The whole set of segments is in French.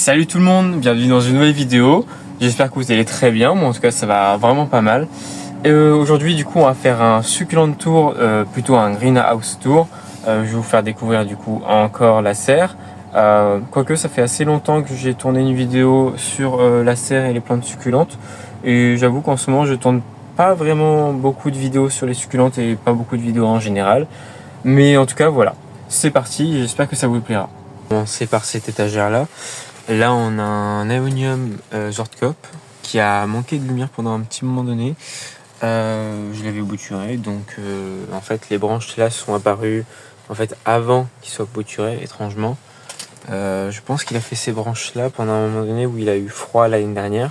Salut tout le monde, bienvenue dans une nouvelle vidéo. J'espère que vous allez très bien, moi en tout cas ça va vraiment pas mal. Aujourd'hui du coup on va faire un succulent tour, plutôt un greenhouse tour. Je vais vous faire découvrir du coup encore la serre. Quoique ça fait assez longtemps que j'ai tourné une vidéo sur la serre et les plantes succulentes. Et j'avoue qu'en ce moment je tourne pas vraiment beaucoup de vidéos sur les succulentes et pas beaucoup de vidéos en général. Mais en tout cas voilà, c'est parti, j'espère que ça vous plaira. On va commencer par cette étagère là. Là, on a un Aeonium Zwartkop qui a manqué de lumière pendant un petit moment donné. Je l'avais bouturé, donc en fait, les branches là sont apparues en fait avant qu'il soit bouturé, étrangement. Je pense qu'il a fait ces branches là pendant un moment donné où il a eu froid l'année dernière.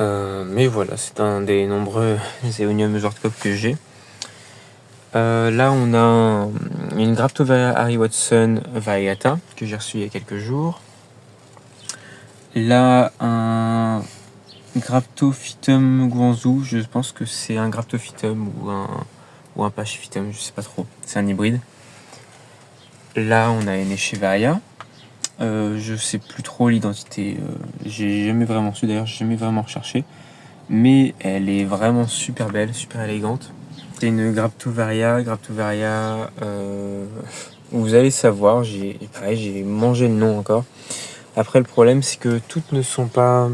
Mais voilà, c'est un des nombreux Aeonium Zwartkop que j'ai. Là, on a une Graptovaria Harry Watson variegata que j'ai reçue il y a quelques jours. Là, un Graptophytum guangzhou, je pense que c'est un Graptophytum ou un Pachyphytum, je sais pas trop, c'est un hybride. Là, on a une Echeveria, je sais plus trop l'identité, j'ai jamais vraiment su, d'ailleurs, j'ai jamais vraiment recherché, mais elle est vraiment super belle, super élégante. C'est une Graptovaria, vous allez savoir, j'ai mangé le nom encore. Après, le problème, c'est que toutes ne sont pas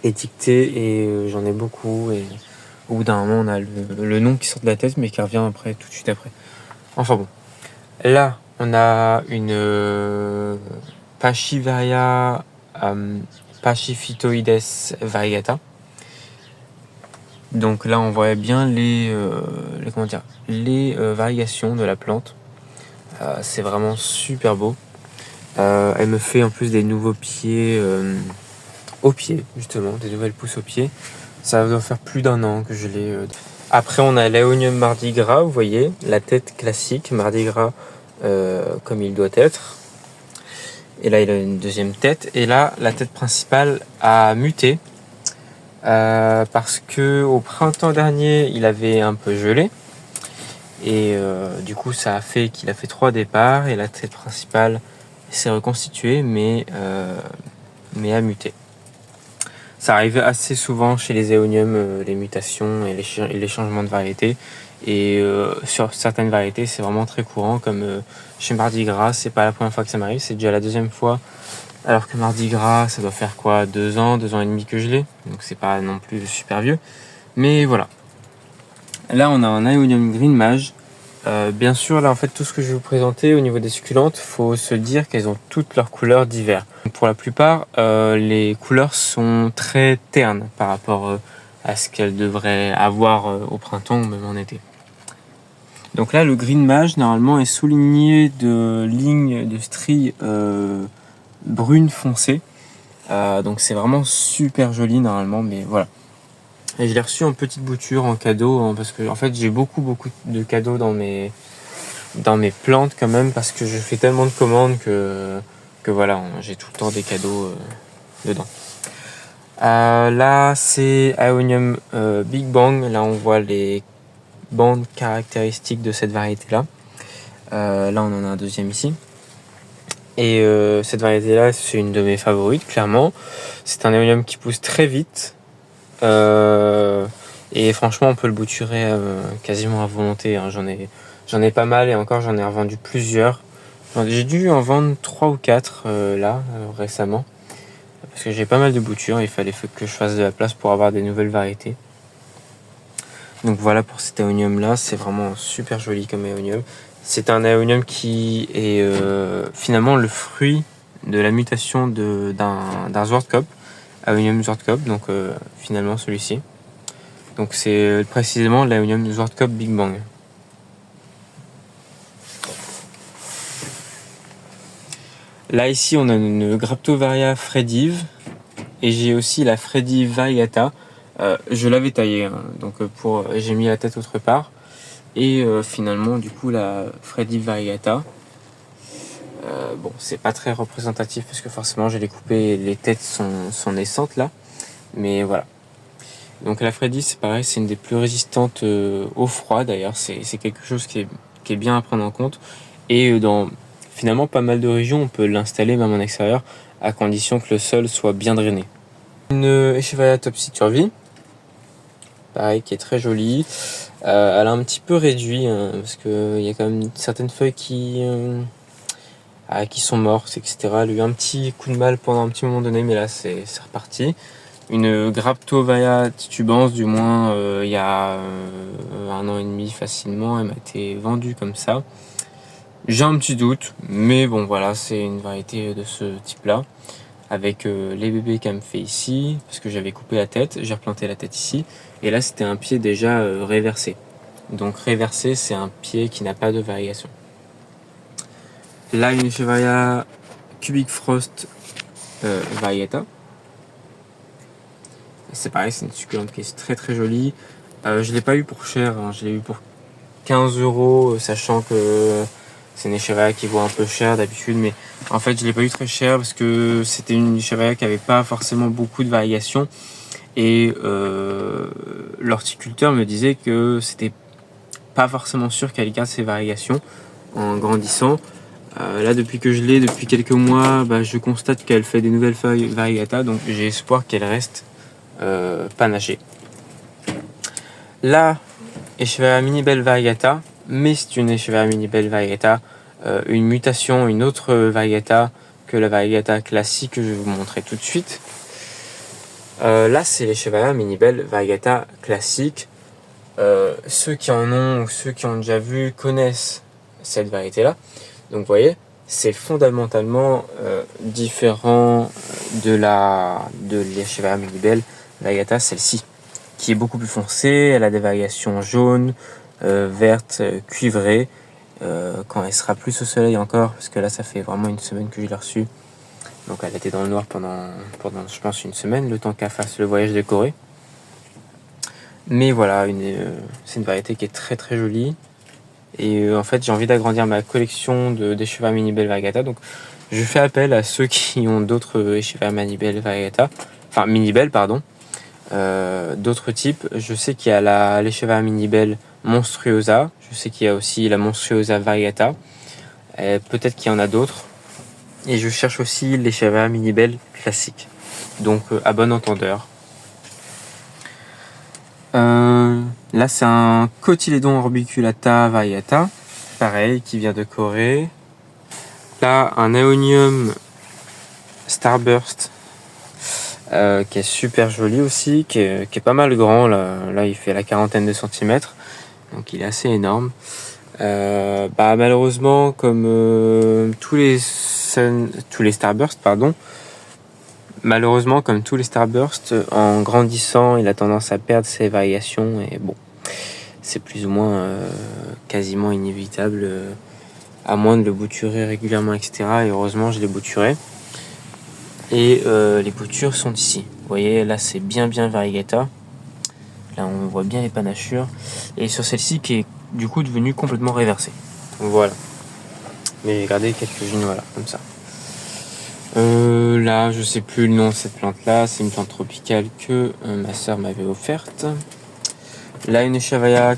étiquetées et j'en ai beaucoup. Et au bout d'un moment, on a le nom qui sort de la tête, mais qui revient après, tout de suite après. Enfin bon. Là, on a une Pachyvaria Pachyphytoides variegata. Donc là, on voit bien les variations de la plante. C'est vraiment super beau. Elle me fait en plus des nouveaux pieds au pied, justement, des nouvelles pousses au pied. Ça doit faire plus d'un an que je l'ai. Après, on a l'Aeonium Mardi Gras, vous voyez, la tête classique, Mardi Gras comme il doit être. Et là, il a une deuxième tête. Et là, la tête principale a muté parce que au printemps dernier, il avait un peu gelé. Et du coup, ça a fait qu'il a fait 3 départs et la tête principale s'est reconstituée, mais a muté. Ça arrive assez souvent chez les Aeonium, les mutations et les changements de variété. Et sur certaines variétés, c'est vraiment très courant, comme chez Mardi Gras, c'est pas la première fois que ça m'arrive, c'est déjà la deuxième fois. Alors que Mardi Gras, ça doit faire quoi, 2 ans et demi que je l'ai, donc c'est pas non plus super vieux. Mais voilà. Là, on a un Aeonium Green Mage. Bien sûr, là en fait tout ce que je vais vous présenter au niveau des succulentes, faut se dire qu'elles ont toutes leurs couleurs d'hiver. Pour la plupart, les couleurs sont très ternes par rapport à ce qu'elles devraient avoir au printemps ou même en été. Donc là, le Green Mage normalement est souligné de lignes de stries brunes foncées. Donc c'est vraiment super joli normalement, mais voilà. Et je l'ai reçu en petite bouture, en cadeau, parce que en fait j'ai beaucoup de cadeaux dans mes plantes quand même, parce que je fais tellement de commandes que voilà, j'ai tout le temps des cadeaux dedans. Là c'est Aeonium Big Bang, là on voit les bandes caractéristiques de cette variété là. Là on en a un deuxième ici. Et cette variété là c'est une de mes favorites clairement. C'est un Aeonium qui pousse très vite. Et franchement on peut le bouturer quasiment à volonté, hein. J'en ai pas mal et encore j'en ai revendu plusieurs. J'ai dû en vendre 3 ou 4 récemment, parce que j'ai pas mal de boutures, il fallait que je fasse de la place pour avoir des nouvelles variétés. Donc voilà pour cet Aeonium là, c'est vraiment super joli comme Aeonium. C'est un Aeonium qui est finalement le fruit de la mutation d'un Zwartkop, Aeonium Zwartkop, donc finalement celui-ci. Donc c'est précisément l'Aeonium Zwartkop Big Bang. Là ici on a une Graptovaria Fredive et j'ai aussi la Fredive variegata. Je l'avais taillée, hein, donc j'ai mis la tête autre part. Et finalement du coup la Fredive variegata. Bon, c'est pas très représentatif parce que forcément j'ai les coupées et les têtes sont naissantes là. Mais voilà. Donc la Fredive c'est pareil, c'est une des plus résistantes au froid d'ailleurs. C'est quelque chose qui est bien à prendre en compte. Et dans finalement pas mal de régions on peut l'installer même en extérieur. à condition que le sol soit bien drainé. Une Echeveria Topsy Turvy, pareil, qui est très jolie. Elle a un petit peu réduit, hein, parce qu'il y a quand même certaines feuilles qui sont mortes, etc. Elle a eu un petit coup de mal pendant un petit moment donné, mais là c'est reparti. Une Graptovaria titubans, du moins il y a 1 an et demi facilement, elle m'a été vendue comme ça. J'ai un petit doute, mais bon voilà, c'est une variété de ce type-là, avec les bébés qu'elle me fait ici, parce que j'avais coupé la tête, j'ai replanté la tête ici, et là c'était un pied déjà réversé. Donc réversé, c'est un pied qui n'a pas de variation. Là, une Echeveria Cubic Frost Varieta. C'est pareil, c'est une succulente qui est très très jolie. Je l'ai pas eu pour cher, hein, je l'ai eu pour 15 €, sachant que c'est une Echeveria qui vaut un peu cher d'habitude, mais en fait je l'ai pas eu très cher parce que c'était une Echeveria qui avait pas forcément beaucoup de variations, et l'horticulteur me disait que c'était pas forcément sûr qu'elle garde ses variations en grandissant. Là, depuis que je l'ai, depuis quelques mois, je constate qu'elle fait des nouvelles feuilles variegata, donc j'ai espoir qu'elle reste panachée. Là, Echeveria Minibelle variegata, mais c'est une Echeveria Minibelle variegata, une mutation, une autre variegata que la variegata classique que je vais vous montrer tout de suite. Là, c'est l'Echeveria Minibelle variegata classique. Ceux qui en ont ou ceux qui ont déjà vu connaissent cette variété-là. Donc vous voyez, c'est fondamentalement différent de l'Echeveria Minibelle variegata, celle-ci, qui est beaucoup plus foncée. Elle a des variations jaunes, vertes, cuivrées. Quand elle sera plus au soleil encore, parce que là ça fait vraiment une semaine que je l'ai reçue. Donc elle était dans le noir pendant je pense une semaine, le temps qu'elle fasse le voyage de Corée. Mais voilà, c'est une variété qui est très très jolie. Et en fait, j'ai envie d'agrandir ma collection d'Echeveria Minibelle variegata. Donc, je fais appel à ceux qui ont d'autres Echeveria Minibelle variegata, enfin Minibelle, pardon, d'autres types. Je sais qu'il y a l'Echeveria Minibelle monstruosa. Je sais qu'il y a aussi la monstruosa variegata. Peut-être qu'il y en a d'autres. Et je cherche aussi l'Echeveria Minibelle classique. Donc, à bon entendeur. Là, c'est un Cotylédon orbiculata variegata, pareil, qui vient de Corée. Là, un Aeonium Starburst, qui est super joli aussi, qui est pas mal grand. Là, il fait la quarantaine de centimètres, donc il est assez énorme. Malheureusement, comme tous les Starburst, pardon. Malheureusement, comme tous les Starburst, en grandissant, il a tendance à perdre ses variations, et bon, c'est plus ou moins quasiment inévitable, à moins de le bouturer régulièrement, etc. Et heureusement, je l'ai bouturé. Et les boutures sont ici. Vous voyez, là, c'est bien variegata. Là, on voit bien les panachures. Et sur celle-ci, qui est du coup devenue complètement réversée. Voilà. Mais regardez quelques-unes, voilà, comme ça. Là, je sais plus le nom de cette plante-là. C'est une plante tropicale que ma soeur m'avait offerte. Là, une Echeveria,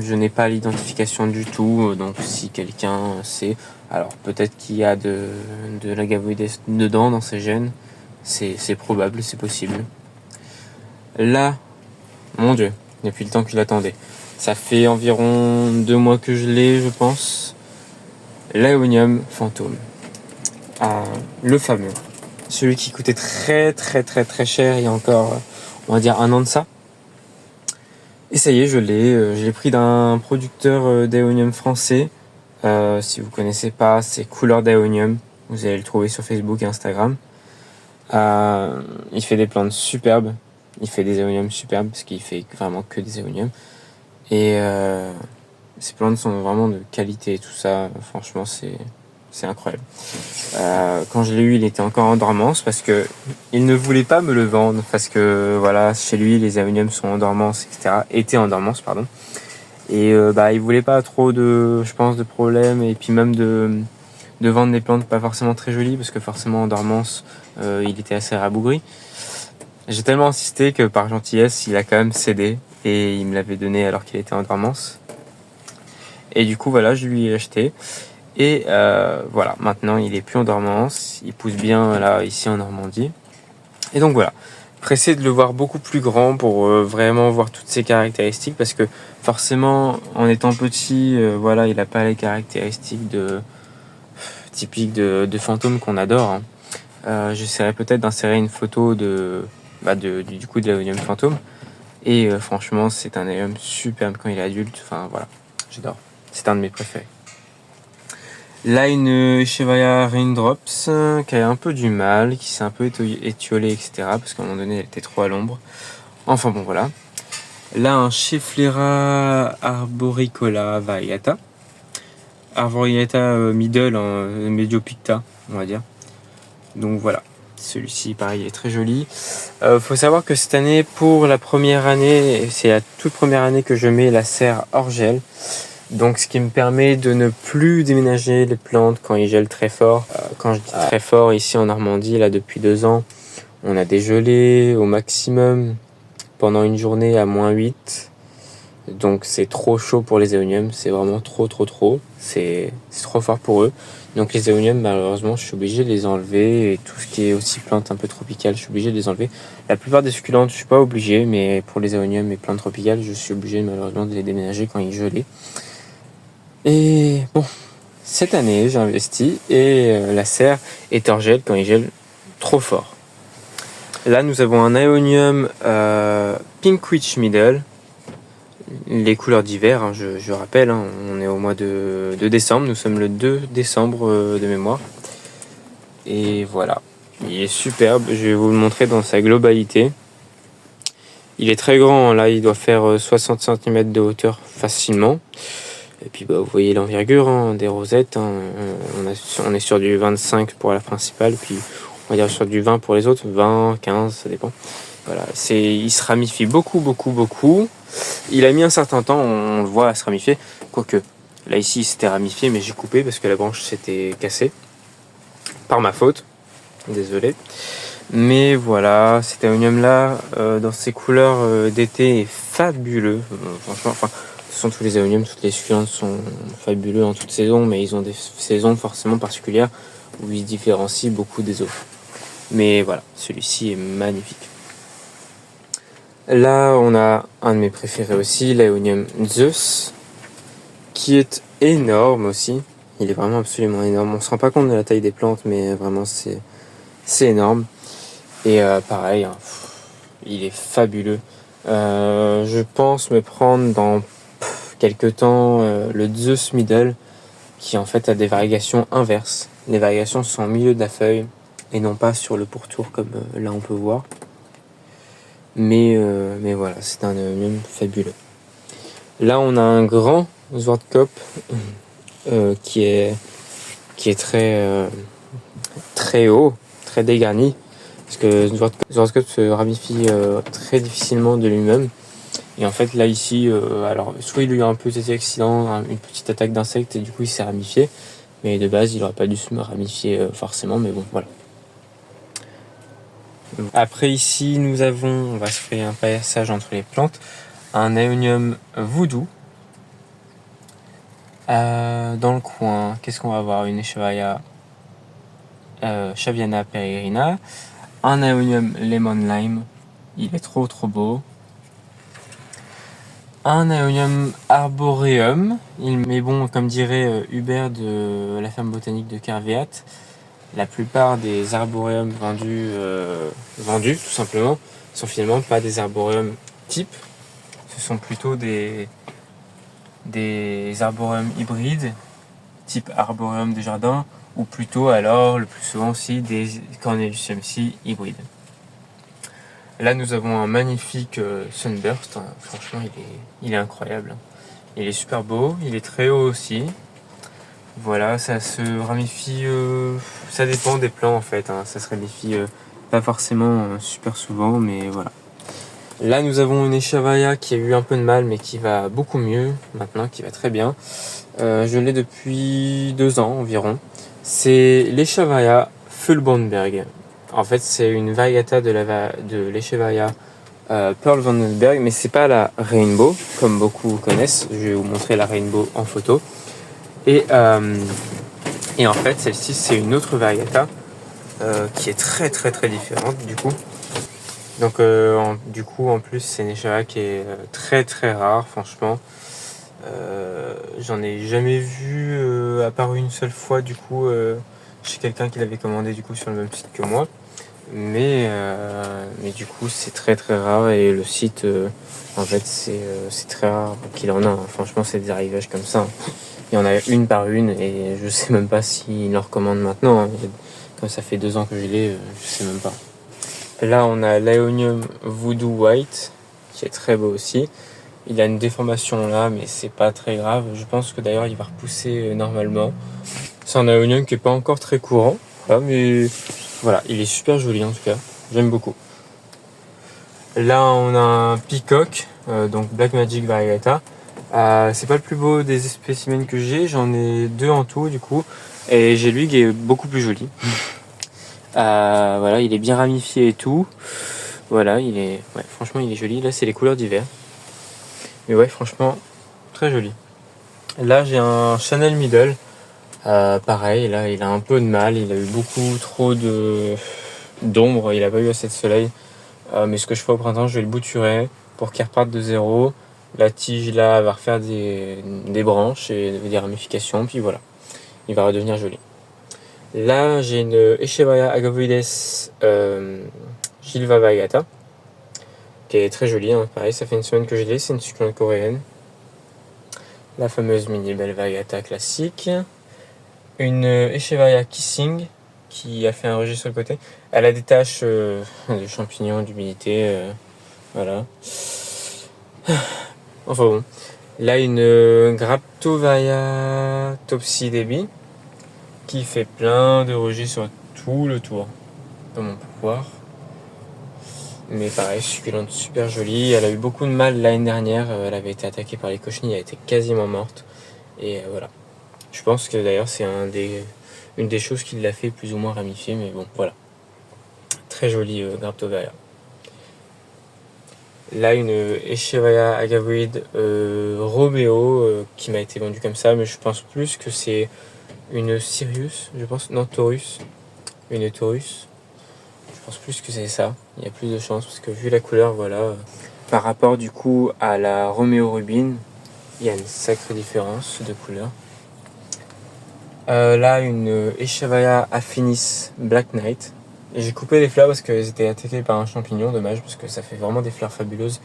je n'ai pas l'identification du tout. Donc, si quelqu'un sait, alors peut-être qu'il y a de l'agavoides dedans dans ces gènes. C'est probable, c'est possible. Là, mon Dieu, depuis le temps que je l'attendais. Ça fait environ 2 mois que je l'ai, je pense. L'Aeonium fantôme. Le fameux, celui qui coûtait très cher il y a encore, on va dire, 1 an de ça. Et ça y est, je l'ai pris d'un producteur d'Aeonium français. Si vous connaissez pas, c'est Couleur d'Aeonium. Vous allez le trouver sur Facebook et Instagram. Il fait des plantes superbes. Il fait des Aeoniums superbes parce qu'il fait vraiment que des Aeoniums. Et ces plantes sont vraiment de qualité et tout ça. Franchement, c'est incroyable. Quand je l'ai eu, il était encore en dormance parce que il ne voulait pas me le vendre parce que voilà, chez lui les Aeoniums sont en dormance, etc. Étaient en dormance, pardon. Et il voulait pas trop de problèmes, et puis même de vendre des plantes pas forcément très jolies parce que forcément en dormance, il était assez rabougri. J'ai tellement insisté que par gentillesse, il a quand même cédé et il me l'avait donné alors qu'il était en dormance. Et du coup voilà, je lui ai acheté. Et voilà, maintenant il est plus en dormance, il pousse bien là ici en Normandie. Et donc voilà, pressé de le voir beaucoup plus grand pour vraiment voir toutes ses caractéristiques, parce que forcément en étant petit, voilà, il n'a pas les caractéristiques typiques de fantômes qu'on adore, hein. J'essaierai peut-être d'insérer une photo du coup de l'Aeonium fantôme. Et franchement, c'est un Aeonium superbe quand il est adulte. Enfin voilà, j'adore. C'est un de mes préférés. Là, une Echeveria Raindrops qui a un peu du mal, qui s'est un peu étiolée, etc. Parce qu'à un moment donné, elle était trop à l'ombre. Enfin bon, voilà. Là, un Schefflera Arboricola Variata. Arboriata middle, Mediopicta, on va dire. Donc voilà, celui-ci pareil est très joli. Faut savoir que cette année, pour la première année, c'est la toute première année que je mets la serre hors gel. Donc ce qui me permet de ne plus déménager les plantes quand il gèle très fort. Quand je dis très fort, ici en Normandie, là depuis 2 ans, on a des gelées au maximum pendant une journée à -8. Donc c'est trop chaud pour les éoniums, c'est vraiment trop. C'est trop fort pour eux. Donc les éoniums, malheureusement, je suis obligé de les enlever. Et tout ce qui est aussi plantes un peu tropicales, je suis obligé de les enlever. La plupart des succulentes, je suis pas obligé, mais pour les éoniums et plantes tropicales, je suis obligé malheureusement de les déménager quand ils gelent. Et bon, cette année, j'ai investi et la serre est hors gel quand il gèle trop fort. Là, nous avons un Aeonium Pink Witch Middle. Les couleurs d'hiver, hein, je rappelle, hein, on est au mois de décembre, nous sommes le 2 décembre de mémoire. Et voilà, il est superbe, je vais vous le montrer dans sa globalité. Il est très grand, là il doit faire 60 cm de hauteur facilement. Et puis vous voyez l'envergure, hein, des rosettes, hein, on est sur du 25 pour la principale, puis on va dire sur du 20 pour les autres, 20, 15, ça dépend. Voilà, il se ramifie beaucoup. Il a mis un certain temps, on le voit à se ramifier. Quoique, là ici il s'était ramifié, mais j'ai coupé parce que la branche s'était cassée. Par ma faute, désolé. Mais voilà, cet aéonium là, dans ses couleurs d'été, est fabuleux. Franchement, ce sont tous les aéoniums, toutes les succulentes sont fabuleux en toute saison, mais ils ont des saisons forcément particulières où ils se différencient beaucoup des autres. Mais voilà, celui-ci est magnifique. Là, on a un de mes préférés aussi, l'Aeonium Zeus, qui est énorme aussi. Il est vraiment absolument énorme. On se rend pas compte de la taille des plantes, mais vraiment c'est énorme. Et pareil, hein, il est fabuleux. Je pense me prendre dans quelques temps le Zeus Middle, qui en fait a des variations inverses. Les variations sont au milieu de la feuille et non pas sur le pourtour comme là on peut voir. Mais voilà, c'est un aéonium fabuleux. Là, on a un grand Zwartkop qui est très haut, très dégarni, parce que Zwartkop se ramifie très difficilement de lui-même. Et en fait, là ici, alors soit il a eu un petit accident, une petite attaque d'insectes et du coup il s'est ramifié, mais de base il n'aurait pas dû se ramifier forcément, mais bon, voilà. Après ici, on va se faire un passage entre les plantes, un Aeonium Voodoo. Dans le coin, qu'est-ce qu'on va avoir? Une Echeveria Chaviana peregrina, un Aeonium Lemon Lime, il est trop beau. Un Aeonium Arboreum, mais bon, comme dirait Hubert de la ferme botanique de Kervéat, la plupart des arboreums vendus tout simplement, sont finalement pas des arboreums type. Ce sont plutôt des arboreums hybrides, type arboreum de jardin, ou plutôt alors, le plus souvent aussi, des Cornelius MC hybrides. Là, nous avons un magnifique Sunburst. Franchement, il est incroyable. Il est super beau, il est très haut aussi. Voilà, ça se ramifie, ça dépend des plants en fait, hein. Ça se ramifie pas forcément super souvent, mais voilà. Là, nous avons une Echeveria qui a eu un peu de mal, mais qui va beaucoup mieux maintenant, qui va très bien. Je l'ai depuis 2 ans environ. C'est l'Echeveria Fulbornberg. En fait, c'est une variété de l'Echeveria Pearl Vandenberg, mais c'est pas la Rainbow, comme beaucoup connaissent. Je vais vous montrer la Rainbow en photo. Et Et en fait, celle-ci, c'est une autre variété qui est très très très différente du coup. Donc du coup, en plus, c'est une écheveria qui est très très rare, franchement. J'en ai jamais vu à part une seule fois du coup chez quelqu'un qui l'avait commandé du coup sur le même site que moi. Mais du coup, c'est très très rare et le site, en fait, c'est très rare qu'il en a. Hein. Franchement, c'est des arrivages comme ça. Hein. Il y en a une par une et je sais même pas s'il en recommande maintenant. Hein. Comme ça fait 2 ans que je l'ai, je sais même pas. Là, on a l'Aeonium Voodoo White, qui est très beau aussi. Il a une déformation là, mais c'est pas très grave. Je pense que d'ailleurs, il va repousser normalement. C'est un Aeonium qui est pas encore très courant, voilà, mais voilà, il est super joli en tout cas. J'aime beaucoup. Là, on a un Peacock, donc Black Magic Variegata. C'est pas le plus beau des spécimens que j'ai. J'en ai 2 en tout du coup, et j'ai lui qui est beaucoup plus joli. Voilà, il est bien ramifié et tout. Voilà, franchement, il est joli. Là, c'est les couleurs d'hiver. Mais ouais, franchement, très joli. Là, j'ai un Chanel Middle. Pareil, là, il a un peu de mal. Il a eu beaucoup trop d'ombre. Il a pas eu assez de soleil. Mais ce que je fais au printemps, je vais le bouturer pour qu'il reparte de zéro. La tige, là, va refaire des branches et des ramifications. Puis voilà, il va redevenir joli. Là, j'ai une Echeveria agavoides Gilva Variegata, qui est très jolie. Hein. Pareil, ça fait une semaine que je l'ai. C'est une succulente coréenne. La fameuse mini belle Variegata classique. Une Echeveria Kissing qui a fait un rejet sur le côté. Elle a des taches de champignons, d'humidité. Voilà. Enfin bon. Là, une Graptovaria Topsy Debbie qui fait plein de rejets sur tout le tour de mon pouvoir. Mais pareil, succulente super jolie. Elle a eu beaucoup de mal l'année dernière. Elle avait été attaquée par les cochenilles. Elle était quasiment morte. Et voilà. Je pense que d'ailleurs, c'est une des choses qui l'a fait plus ou moins ramifier. Mais bon, voilà. Très jolie Graptovaria. Là, une Echeveria agavoide Romeo qui m'a été vendue comme ça. Mais je pense plus que c'est une Sirius, je pense. Non, Taurus. Une Taurus. Je pense plus que c'est ça. Il y a plus de chance parce que vu la couleur, voilà. Par rapport du coup à la Romeo Rubin, il y a une sacrée différence de couleur. Là, une Echeveria Affinis Black Knight. Et j'ai coupé les fleurs parce qu'elles étaient attaquées par un champignon, dommage parce que ça fait vraiment des fleurs fabuleuses.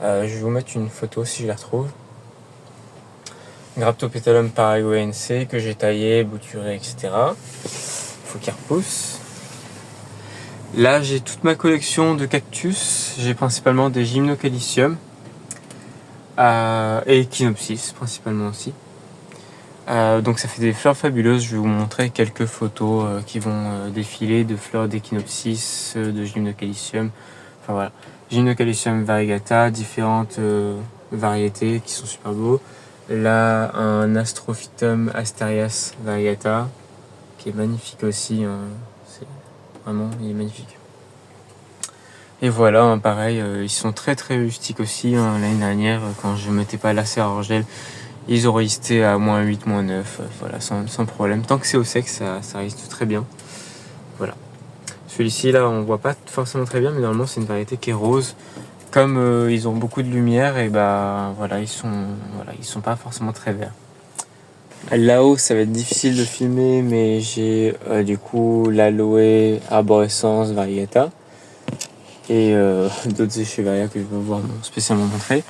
Je vais vous mettre une photo si je la retrouve. Graptopétalum paraguayense que j'ai taillé, bouturé, etc. Faut qu'il repousse. Là, j'ai toute ma collection de cactus. J'ai principalement des Gymnocalicium et Echinopsis principalement aussi. Donc ça fait des fleurs fabuleuses. Je vais vous montrer quelques photos qui vont défiler de fleurs d'Echinopsis, de Gymnocalicium. Enfin voilà, Gymnocalicium variegata, différentes variétés qui sont super beaux. Là, un Astrophytum asterias variegata qui est magnifique aussi. Vraiment, il est magnifique. Et voilà, hein, pareil, ils sont très très rustiques aussi. Hein. L'année dernière, quand je mettais pas la serre à orgel, ils ont résisté à -8, -9, voilà, sans problème. Tant que c'est au sec, ça résiste très bien. Voilà. Celui-ci, là, on voit pas forcément très bien, mais normalement, c'est une variété qui est rose. Comme ils ont beaucoup de lumière, et bah voilà, ils sont pas forcément très verts. Là-haut, ça va être difficile de filmer, mais j'ai du coup l'Aloe Arborescence Variegata et d'autres Echeveria que je vais vous spécialement montrer.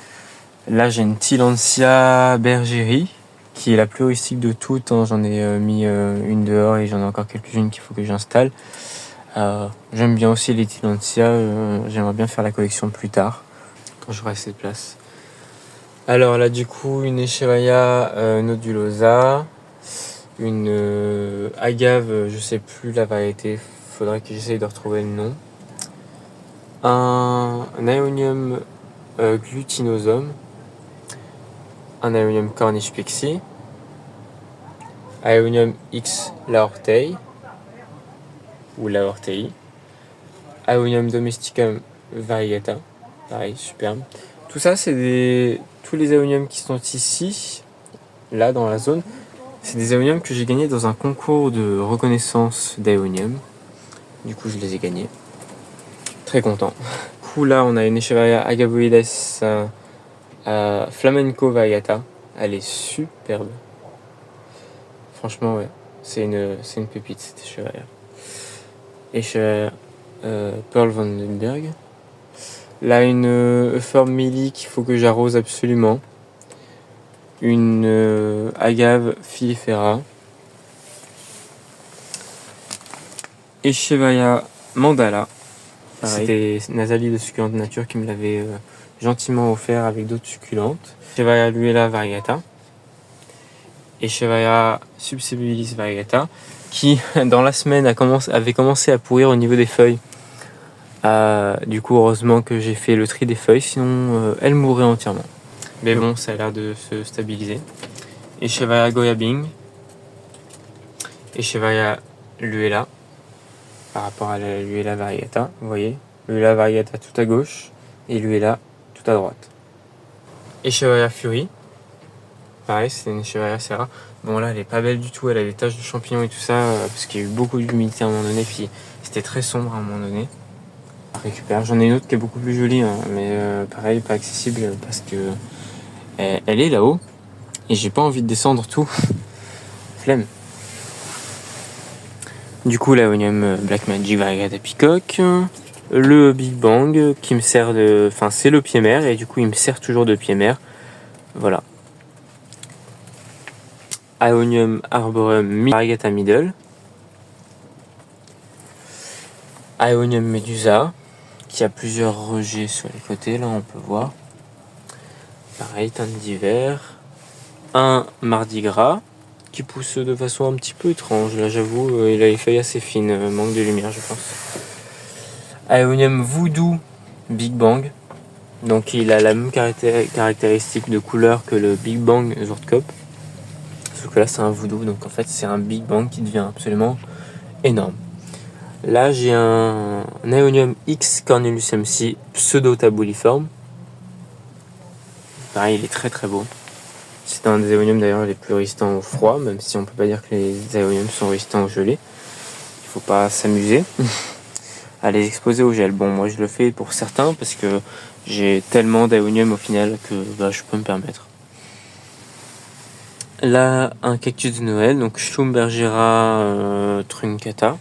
Là, j'ai une Tillandsia Bergeri qui est la plus rustique de toutes. Hein. J'en ai mis une dehors et j'en ai encore quelques-unes qu'il faut que j'installe. J'aime bien aussi les Tillandsia. J'aimerais bien faire la collection plus tard quand j'aurai assez de place. Alors là, du coup, une Echeveria nodulosa, une agave, je sais plus la variété, faudrait que j'essaye de retrouver le nom. Un Aeonium glutinosum, un Aeonium cornish pixie, Aeonium X laortei ou laortei, Aeonium domesticum variegata, pareil, superbe. Tout ça, c'est tous les aéoniums qui sont ici, là dans la zone, C'est des aéoniums que j'ai gagnés dans un concours de reconnaissance d'aéonium. Du coup, je les ai gagnés. Très content. Du coup, là, on a une Echeveria Agaboides Flamenco Variegata. Elle est superbe. Franchement, ouais. C'est une pépite, cette Echeveria. Echeveria Pearl Vandenberg. Là, une Euphorbe Millie qu'il faut que j'arrose absolument. Une Agave Filifera. Echeveria Mandala. C'était Nathalie de Succulente Nature qui me l'avait gentiment offert avec d'autres succulentes. Echeveria Luella Variegata. Echeveria Subsabilis Variegata, qui dans la semaine avait commencé à pourrir au niveau des feuilles. Du coup, heureusement que j'ai fait le tri des feuilles, sinon elle mourrait entièrement. Mais bon, ça a l'air de se stabiliser. Echeveria Goyabing. Echeveria Luella, par rapport à la Luella Variegata. Vous voyez, Luella Variegata tout à gauche et Luella tout à droite. Echeveria Fury. Pareil, c'est une Echeveria assez rare. Bon, là, elle est pas belle du tout. Elle a des taches de champignons et tout ça, parce qu'il y a eu beaucoup d'humidité à un moment donné. Puis c'était très sombre à un moment donné. Je récupère. J'en ai une autre qui est beaucoup plus jolie, hein, mais pareil, pas accessible parce que elle est là-haut et j'ai pas envie de descendre tout. Flemme. Du coup, l'aéonium Black Magic Variegata Peacock. Le Big Bang qui me sert de. Enfin, c'est le pied mère et du coup, il me sert toujours de pied mère. Voilà. Aeonium Arboreum Variegata Middle. Aeonium Medusa, qui a plusieurs rejets sur les côtés, là on peut voir. Pareil, teinte d'hiver. Un Mardi Gras, qui pousse de façon un petit peu étrange. Là j'avoue, il a les feuilles assez fines, manque de lumière je pense. Aeonium Voodoo Big Bang. Donc il a la même caractéristique de couleur que le Big Bang Zurtkop. Sauf que là c'est un Voodoo, donc en fait c'est un Big Bang qui devient absolument énorme. Là j'ai un Aeonium X Cornelius MC pseudo-tabuliforme. Pareil, il est très très beau. C'est un des aéoniums d'ailleurs les plus résistants au froid, même si on peut pas dire que les aéoniums sont résistants au gelé. Il faut pas s'amuser à les exposer au gel. Bon, moi je le fais pour certains parce que j'ai tellement d'aéoniums au final que je peux me permettre. Là, un cactus de Noël, donc Schlumbergera truncata.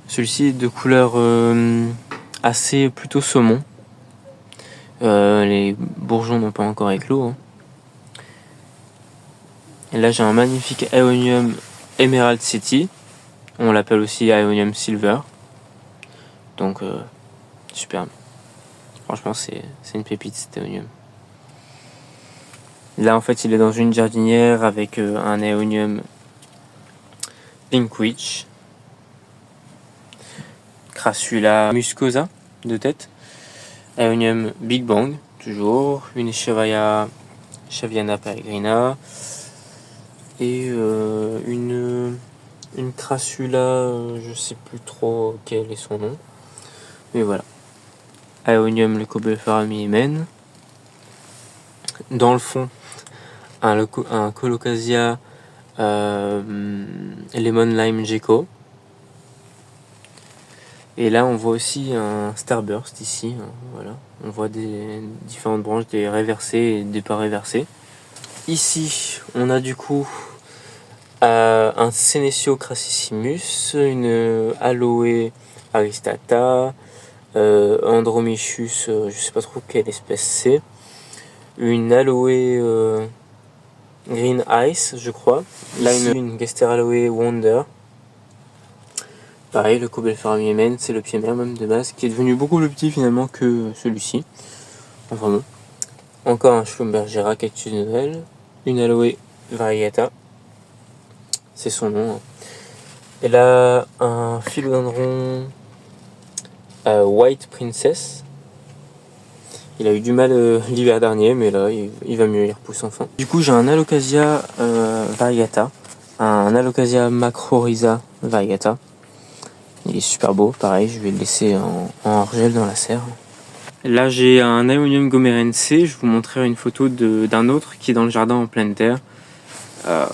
Celui-ci est de couleur assez plutôt saumon. Les bourgeons n'ont pas encore éclos. Hein. Et là, j'ai un magnifique Aeonium Emerald City. On l'appelle aussi Aeonium Silver. Donc, superbe. Franchement, c'est une pépite cet Aeonium. Là, en fait, il est dans une jardinière avec un Aeonium Pink Witch. Crassula muscosa de tête. Aeonium Big Bang, toujours. Une Echeveria Chaviana peregrina. Et une Crassula, je sais plus trop quel est son nom. Mais voilà. Aeonium Leucoblepharum Yemen. Dans le fond, un Colocasia Lemon Lime Gecko. Et là, on voit aussi un Starburst ici. Voilà. On voit des différentes branches, des réversées et des pas réversées. Ici, on a du coup un Senecio crassissimus, une Aloe aristata, Andromichus, je sais pas trop quelle espèce c'est, une Aloe Green Ice, je crois. Là, une Gester Aloe Wonder. Pareil, le Coblepharum Yemen, c'est le pied mère même de base, qui est devenu beaucoup plus petit finalement que celui-ci. Enfin bon. Encore un Schlumbergera cactus de Noël, une Aloe Variegata, c'est son nom. Et là, un philodendron White Princess. Il a eu du mal l'hiver dernier, mais là, il va mieux, il repousse enfin. Du coup, j'ai un Alocasia Variegata, un Alocasia macrorhiza Variegata. Il est super beau, pareil, je vais le laisser en hors-gel dans la serre. Là, j'ai un Aeonium gomerense, je vous montrerai une photo d'un autre qui est dans le jardin en pleine terre.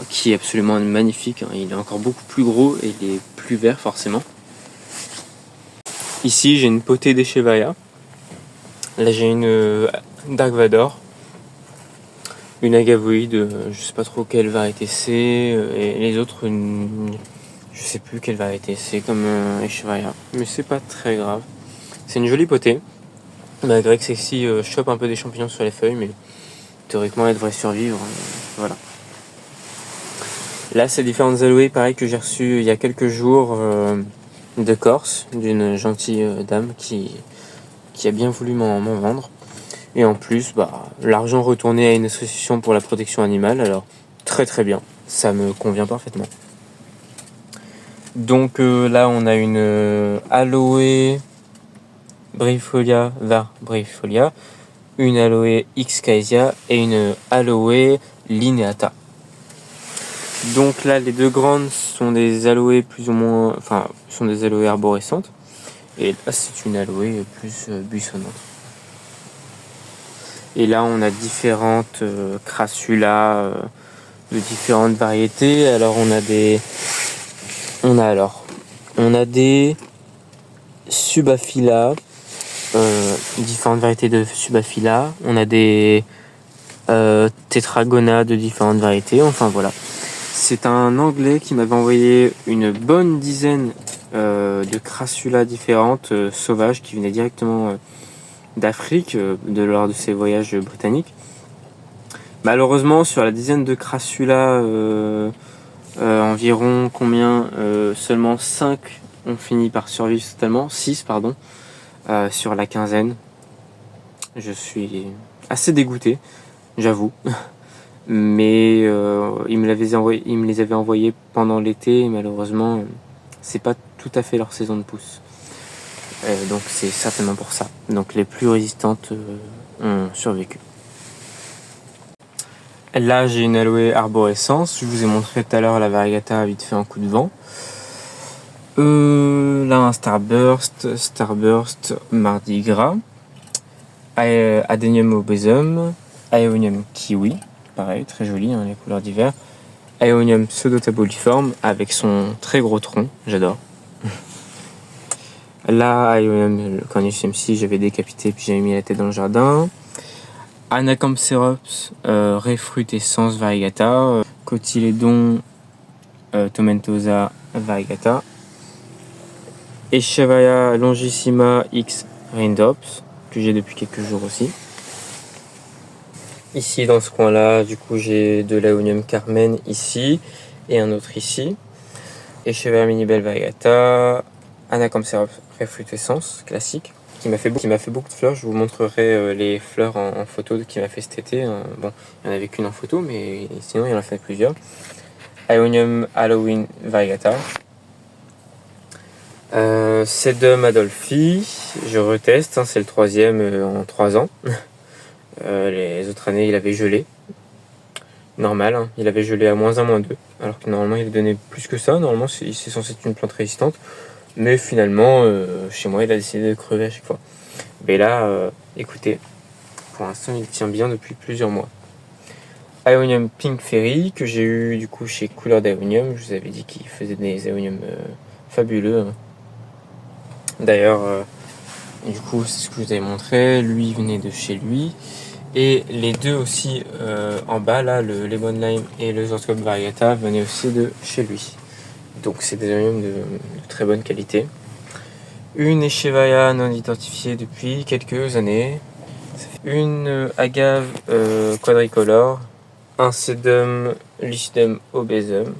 qui est absolument magnifique. Il est encore beaucoup plus gros et il est plus vert forcément. Ici j'ai une potée d'Echeveria. Là j'ai une Dark Vador, une Agavoïde, je sais pas trop quelle variété c'est, et les autres, je sais plus quelle variété c'est comme Echeveria, mais c'est pas très grave. C'est une jolie potée, malgré que celle-ci chope un peu des champignons sur les feuilles, mais théoriquement elle devrait survivre, voilà. Là c'est différentes aloés, pareil, que j'ai reçues il y a quelques jours de Corse, d'une gentille dame qui a bien voulu m'en vendre. Et en plus, l'argent retourné à une association pour la protection animale, alors très très bien, ça me convient parfaitement. Donc là on a une Aloe Brifolia var Brifolia, une Aloe Xcasia et une Aloe lineata. Donc là les deux grandes sont des aloés plus ou moins, sont des aloés arborescentes, et là c'est une aloe plus buissonnante. Et là on a différentes crassulas de différentes variétés. Alors on a des Subaphila, différentes variétés de Subaphila. On a des Tetragona de différentes variétés. Enfin voilà. C'est un Anglais qui m'avait envoyé une bonne dizaine de crassulas différentes, sauvages, qui venaient directement d'Afrique, lors de ses voyages britanniques. Malheureusement, sur la dizaine de crassulas, environ seulement 5 ont fini par survivre totalement, 6 pardon, sur la quinzaine. Je suis assez dégoûté, j'avoue. Mais ils me les avaient envoyés pendant l'été, et malheureusement, c'est pas tout à fait leur saison de pousse. Donc c'est certainement pour ça. Donc les plus résistantes ont survécu. Là j'ai une aloe arborescence. Je vous ai montré tout à l'heure la variegata vite fait en coup de vent. Là un Starburst Mardi Gras, Adenium obesum, Aeonium kiwi, pareil très joli, les couleurs d'hiver. Aeonium pseudotaboliforme avec son très gros tronc, j'adore. Là, le Cornus MC, j'avais décapité puis j'avais mis la tête dans le jardin. Anacampserops refrutescens variegata, Cotyledon tomentosa variegata, Echeveria longissima X Raindrops, que j'ai depuis quelques jours aussi. Ici, dans ce coin-là, du coup, j'ai de l'Aeonium Carmen ici et un autre ici. Echeveria minibelle variegata, Anacampserops refrutescens, classique, qui m'a fait beaucoup de fleurs. Je vous montrerai les fleurs en photo qu'il m'a fait cet été. Bon, il n'y en avait qu'une en photo, mais sinon il en a fait plusieurs. Aeonium Halloween variegata. Sedum Adolphi, je reteste, c'est le 3e en 3 ans. Les autres années il avait gelé. Normal, il avait gelé à -1, -2, alors que normalement il donnait plus que ça. Normalement c'est censé être une plante résistante. Mais finalement, chez moi, il a décidé de crever à chaque fois. Mais là, écoutez, pour l'instant, il tient bien depuis plusieurs mois. Aeonium Pink Fairy, que j'ai eu du coup chez Couleur d'Aeonium. Je vous avais dit qu'il faisait des aéoniums fabuleux. D'ailleurs, du coup, c'est ce que je vous avais montré. Lui, il venait de chez lui. Et les deux aussi en bas, là, le Lemon Lime et le Zorscope Variegata, venaient aussi de chez lui. Donc c'est des aéoniums de très bonne qualité. Une Echeveria non identifiée depuis quelques années. Une Agave quadricolore. Un Sedum Lucidum obesum.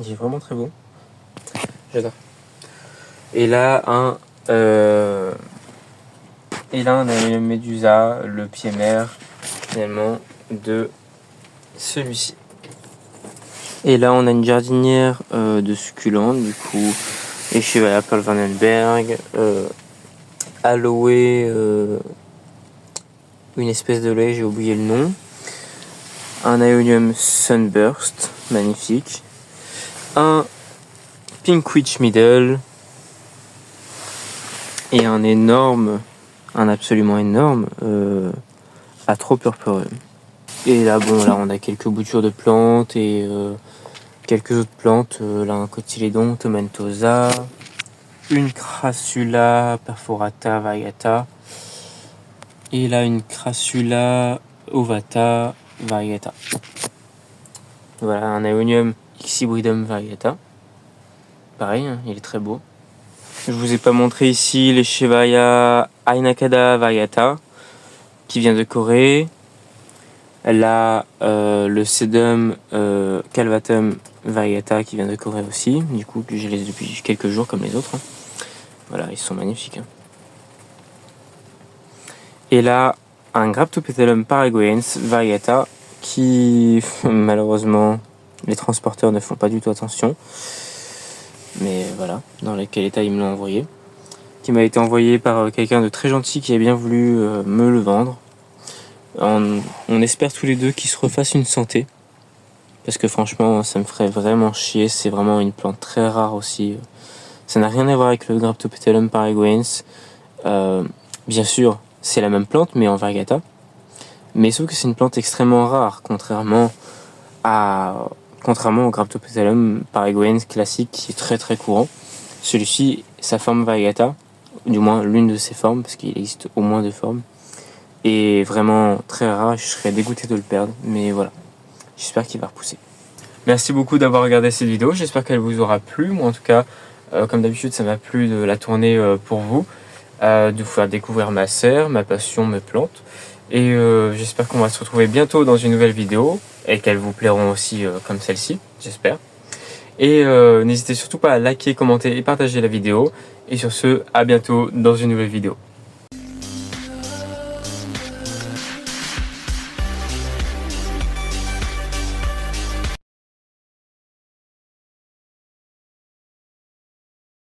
Il est vraiment très beau. J'adore. Et là un aéonium Medusa, le pied mère finalement de celui-ci. Et là, on a une jardinière de succulentes, du coup, Echeveria Paul Vandenberg, Aloe, une espèce de lait, j'ai oublié le nom, un Aeonium Sunburst, magnifique, un Pink Witch Middle, et un absolument énorme, Atropurpureum. Et là, bon, là, on a quelques boutures de plantes et quelques autres plantes. Là, un cotylédon, tomentosa, une crassula perforata variegata. Et là, une crassula ovata variegata. Voilà, un Aeonium xhybridum variegata. Pareil, hein, il est très beau. Je vous ai pas montré ici les Chevaya Ainakada variegata qui vient de Corée. Là, le Sedum calvatum variegata qui vient de Corée aussi. Du coup, que je les ai depuis quelques jours comme les autres. Hein. Voilà, ils sont magnifiques. Hein. Et là, un Graptopethalum paraguayens variegata qui, malheureusement, les transporteurs ne font pas du tout attention. Mais voilà, dans quel état ils me l'ont envoyé. Qui m'a été envoyé par quelqu'un de très gentil qui a bien voulu me le vendre. On espère tous les deux qu'il se refasse une santé. Parce que franchement, ça me ferait vraiment chier. C'est vraiment une plante très rare aussi. Ça n'a rien à voir avec le Graptopethalum paraguayens. Bien sûr, c'est la même plante, mais en variegata. Mais sauf que c'est une plante extrêmement rare, contrairement au Graptopethalum paraguayens classique qui est très très courant. Celui-ci, sa forme variegata, du moins l'une de ses formes, parce qu'il existe au moins 2 formes, est vraiment très rare. Je serais dégoûté de le perdre, mais voilà. J'espère qu'il va repousser. Merci beaucoup d'avoir regardé cette vidéo. J'espère qu'elle vous aura plu. Moi, en tout cas, comme d'habitude, ça m'a plu de la tourner pour vous, de vous faire découvrir ma serre, ma passion, mes plantes. Et j'espère qu'on va se retrouver bientôt dans une nouvelle vidéo et qu'elles vous plairont aussi comme celle-ci, j'espère. Et n'hésitez surtout pas à liker, commenter et partager la vidéo. Et sur ce, à bientôt dans une nouvelle vidéo.